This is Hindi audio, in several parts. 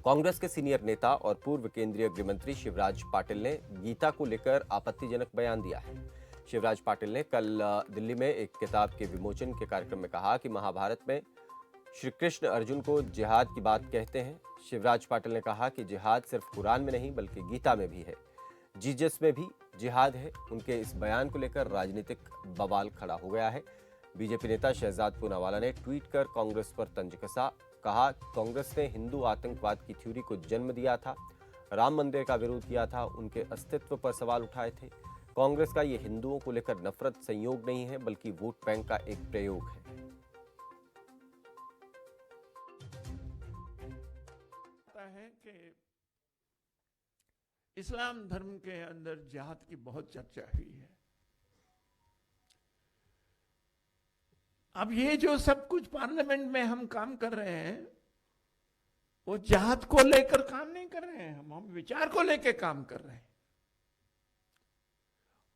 कांग्रेस के सीनियर नेता और पूर्व केंद्रीय गृह मंत्री शिवराज पाटिल ने गीता को लेकर आपत्तिजनक बयान दिया है। शिवराज पाटिल ने कल दिल्ली में एक किताब के विमोचन के कार्यक्रम में कहा कि महाभारत में श्री कृष्ण अर्जुन को जिहाद की बात कहते हैं। शिवराज पाटिल ने कहा कि जिहाद सिर्फ कुरान में नहीं बल्कि गीता में भी है, जीसस में भी जिहाद है। उनके इस बयान को लेकर राजनीतिक बवाल खड़ा हो गया है। बीजेपी नेता शहजाद पूनावाला ने ट्वीट कर कांग्रेस पर तंज कसा। कहा, कांग्रेस ने हिंदू आतंकवाद की थ्योरी को जन्म दिया था, राम मंदिर का विरोध किया था, उनके अस्तित्व पर सवाल उठाए थे। कांग्रेस का ये हिंदुओं को लेकर नफरत संयोग नहीं है बल्कि वोट बैंक का एक प्रयोग है। कि इस्लाम धर्म के अंदर जिहाद की बहुत चर्चा हुई है। अब ये जो सब कुछ पार्लियामेंट में हम काम कर रहे हैं वो जिहाद को लेकर काम नहीं कर रहे हैं, हम विचार को लेकर काम कर रहे हैं।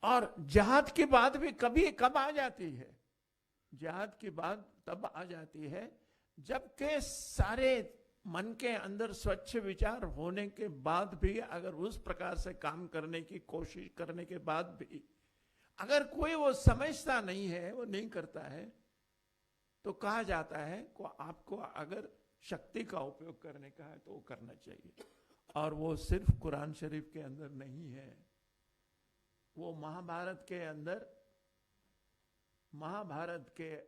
और जिहाद की बात भी कभी कब आ जाती है, जिहाद की बात तब आ जाती है जबकि सारे मन के अंदर स्वच्छ विचार होने के बाद भी अगर उस प्रकार से काम करने की कोशिश करने के बाद भी अगर कोई वो समझता नहीं है, वो नहीं करता है, तो कहा जाता है को आपको अगर शक्ति का उपयोग करने का है तो वो करना चाहिए। और वो सिर्फ कुरान शरीफ के अंदर नहीं है, वो महाभारत के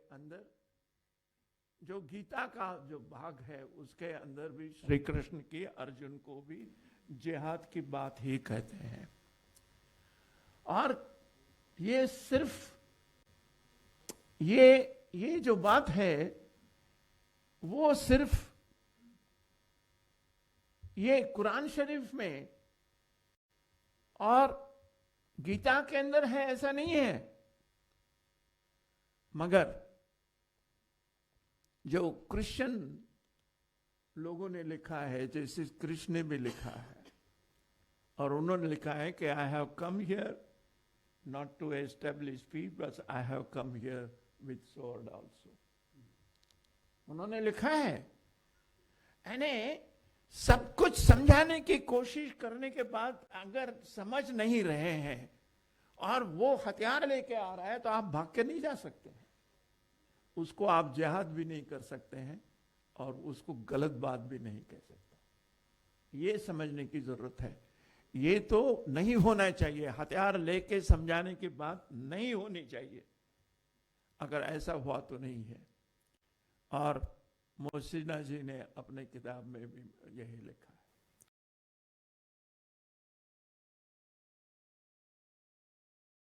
अंदर जो गीता का जो भाग है उसके अंदर भी श्री कृष्ण की अर्जुन को भी जिहाद की बात ही कहते हैं। और ये सिर्फ ये जो बात है वो सिर्फ ये कुरान शरीफ में और गीता के अंदर है ऐसा नहीं है, मगर जो क्रिश्चियन लोगों ने लिखा है, जैसे कृष्ण ने भी लिखा है, और उन्होंने लिखा है कि I have come here not to establish peace but I have come here with sword also. उन्होंने लिखा है, यानी सब कुछ समझाने की कोशिश करने के बाद अगर समझ नहीं रहे हैं और वो हथियार लेके आ रहा है तो आप भाग के नहीं जा सकते हैं, उसको आप जिहाद भी नहीं कर सकते हैं और उसको गलत बात भी नहीं कह सकते। ये समझने की जरूरत है। ये तो नहीं होना चाहिए, हथियार लेके समझाने की बात नहीं होनी चाहिए। अगर ऐसा हुआ तो नहीं है। और मोहसिना जी ने अपने किताब में भी यही लिखा है।